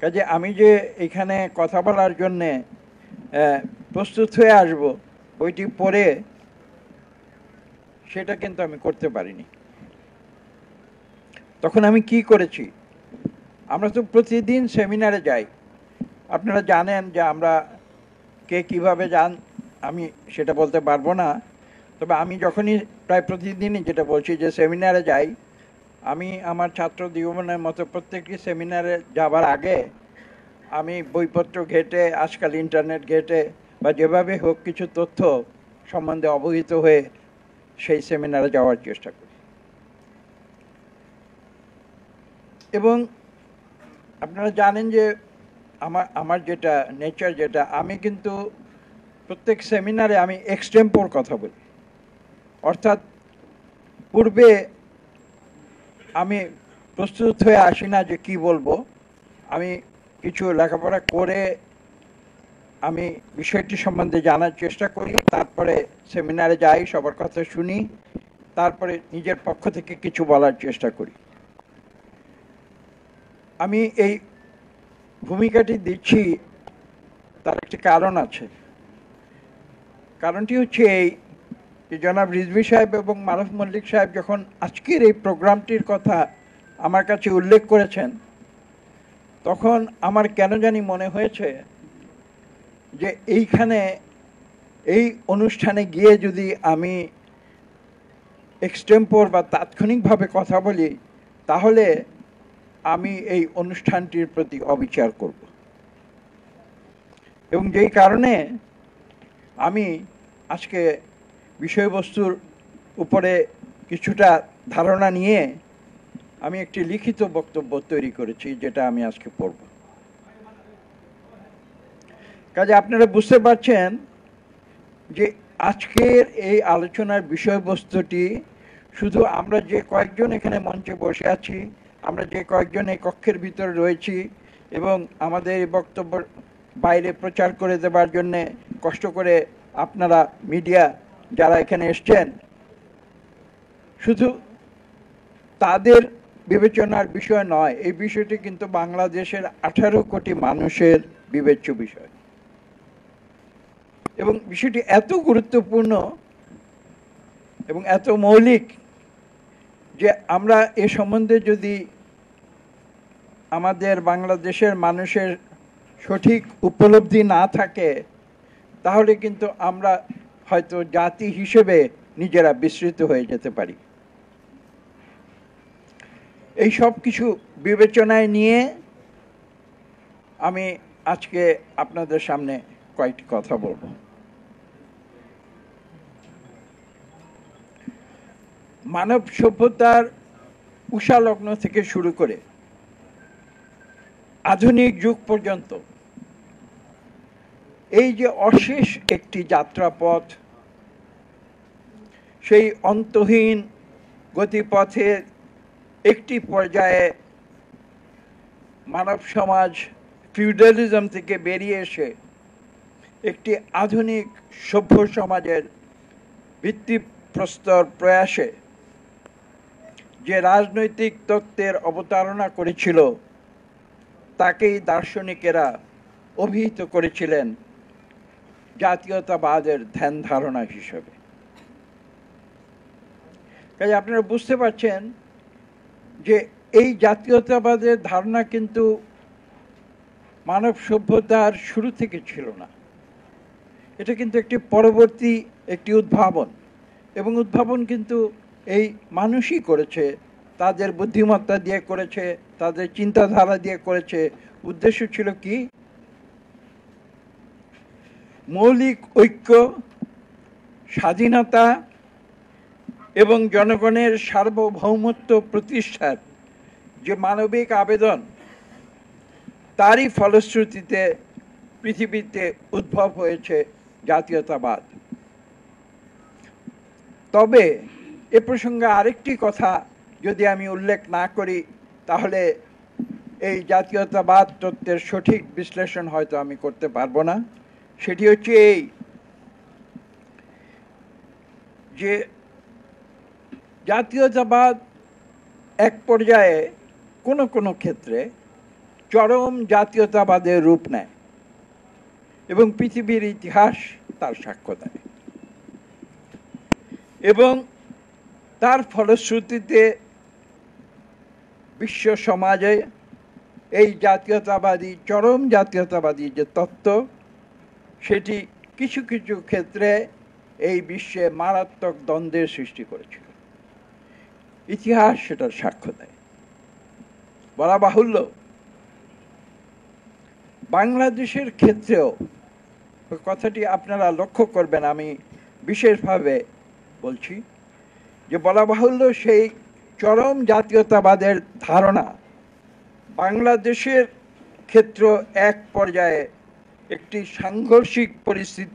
কাজে আমি যে এখানে কথা বলার জন্যে প্রস্তুত হয়ে আসব বইটি পড়ে, সেটা কিন্তু আমি করতে পারিনি। তখন আমি কি করেছি, আমরা তো প্রতিদিন সেমিনারে যাই, আপনারা জানেন যে আমরা কে কিভাবে যান আমি সেটা বলতে পারবো না, তবে আমি যখনই প্রায় প্রতিদিনই যেটা বলছি যে সেমিনারে যাই, আমি আমার ছাত্র জীবনের মতো প্রত্যেকটি সেমিনারে যাবার আগে আমি বইপত্র ঘেটে, আজকাল ইন্টারনেট ঘেটে বা যেভাবে হোক কিছু তথ্য সম্বন্ধে অবহিত হয়ে সেই সেমিনারে যাওয়ার চেষ্টা করি। এবং আপনারা জানেন যে আমার যেটা নেচার, যেটা আমি কিন্তু প্রত্যেক সেমিনারে আমি এক্সটেম্পোর কথা বলি, অর্থাৎ পূর্বে আমি প্রস্তুত হয়ে আসি না যে কি বলবো, আমি কিছু লেখাপড়া করে আমি বিষয়টি সম্বন্ধে জানার চেষ্টা করি, তারপরে সেমিনারে যাই, সবার কথা শুনি, তারপরে নিজের পক্ষ থেকে কিছু বলার চেষ্টা করি। আমি এই ভূমিকাটি দিচ্ছি, তার একটি কারণ আছে। কারণটি হচ্ছে এই যে জনাব রিজভী সাহেব এবং মারুফ মল্লিক সাহেব যখন আজকের এই প্রোগ্রামটির কথা আমার কাছে উল্লেখ করেছেন, তখন আমার কেন জানি মনে হয়েছে যে এইখানে এই অনুষ্ঠানে গিয়ে যদি আমি এক্সটেম্পোর বা তাৎক্ষণিকভাবে কথা বলি, তাহলে আমি এই অনুষ্ঠানটির প্রতি অবিচার করব। এবং যেই কারণে আমি আজকে বিষয়বস্তুর উপরে কিছুটা ধারণা নিয়ে আমি একটি লিখিত বক্তব্য তৈরি করেছি, যেটা আমি আজকে পড়ব। কাজে আপনারা বুঝতে পারছেন যে আজকের এই আলোচনার বিষয়বস্তুটি শুধু আমরা যে কয়েকজন এখানে মঞ্চে বসে আছি, আমরা যে কয়েকজন এই কক্ষের ভিতরে রয়েছি এবং আমাদের এই বক্তব্য বাইরে প্রচার করে দেবার জন্যে কষ্ট করে আপনারা মিডিয়া যারা এখানে এসছেন, শুধু তাদের বিবেচনার বিষয় নয়, এই বিষয়টি কিন্তু বাংলাদেশের 18 কোটি মানুষের বিবেচ্য বিষয়। এবং বিষয়টি এত গুরুত্বপূর্ণ এবং এত মৌলিক যে আমরা এ সম্বন্ধে যদি আমাদের বাংলাদেশের মানুষের সঠিক উপলব্ধি না থাকে, তাহলে কিন্তু আমরা হয়তো জাতি হিসেবে নিজেরা বিস্মৃত হয়ে যেতে পারি। এই সব কিছু বিবেচনায় নিয়ে আমি আজকে আপনাদের সামনে কয়েকটি কথা বলবো। মানব সভ্যতার উষালগ্ন থেকে শুরু করে আধুনিক যুগ পর্যন্ত এই যে অশেষ একটি যাত্রাপথ, সেই অন্তহীন গতিপথের একটি পর্যায়ে মানব সমাজ ফিউডালিজম থেকে বেরিয়ে এসে একটি আধুনিক সভ্য সমাজের ভিত্তিপ্রস্তর প্রয়াসে যে রাজনৈতিক তত্ত্বের অবতারণা করেছিল, তাকেই দার্শনিকেরা অভিহিত করেছিলেন জাতীয়তাবাদের ধ্যান ধারণা হিসেবে। কাজে আপনারা বুঝতে পারছেন যে এই জাতীয়তাবাদের ধারণা কিন্তু মানব সভ্যতার শুরু থেকে ছিল না, এটা কিন্তু একটি পরবর্তী একটি উদ্ভাবন, এবং উদ্ভাবন কিন্তু এই মানুষই করেছে, তাদের বুদ্ধিমত্তা দিয়ে করেছে, তাদের চিন্তাধারা দিয়ে করেছে। উদ্দেশ্য ছিল কি? মৌলিক ঐক্য, স্বাধীনতা এবং জনগণের সার্বভৌমত্ব প্রতিষ্ঠার যে মানবিক আবেদন, তারই ফলশ্রুতিতে পৃথিবীতে উদ্ভব হয়েছে জাতীয়তাবাদ। তবে এ প্রসঙ্গে আরেকটি কথা যদি আমি উল্লেখ না করি, তাহলে এই জাতীয়তাবাদ তত্ত্বের সঠিক বিশ্লেষণ হয়তো আমি করতে পারবো না। সেটি হচ্ছে এই যে জাতীয়তাবাদ এক পর্যায়ে কোনো কোনো ক্ষেত্রে চরম জাতীয়তাবাদের রূপ নেয় এবং পৃথিবীর ইতিহাস তার সাক্ষ্য দেয়। এবং তার ফলশ্রুতিতে বিশ্ব সমাজে এই জাতীয়তাবাদী, চরম জাতীয়তাবাদী যে তত্ত্ব, সেটি কিছু কিছু ক্ষেত্রে এই বিশ্বে মারাত্মক দ্বন্দ্বের সৃষ্টি করেছিল। ইতিহাস সেটার সাক্ষ্য দেয়। বলা বাহুল্য, বাংলাদেশের ক্ষেত্রেও কথাটি আপনারা লক্ষ্য করবেন, আমি বিশেষভাবে বলছি যে বলা বাহুল্য সেই চরম জাতীয়তাবাদের ধারণা বাংলাদেশের ক্ষেত্র এক পর্যায়ে একটি সাংঘর্ষিক পরিস্থিতি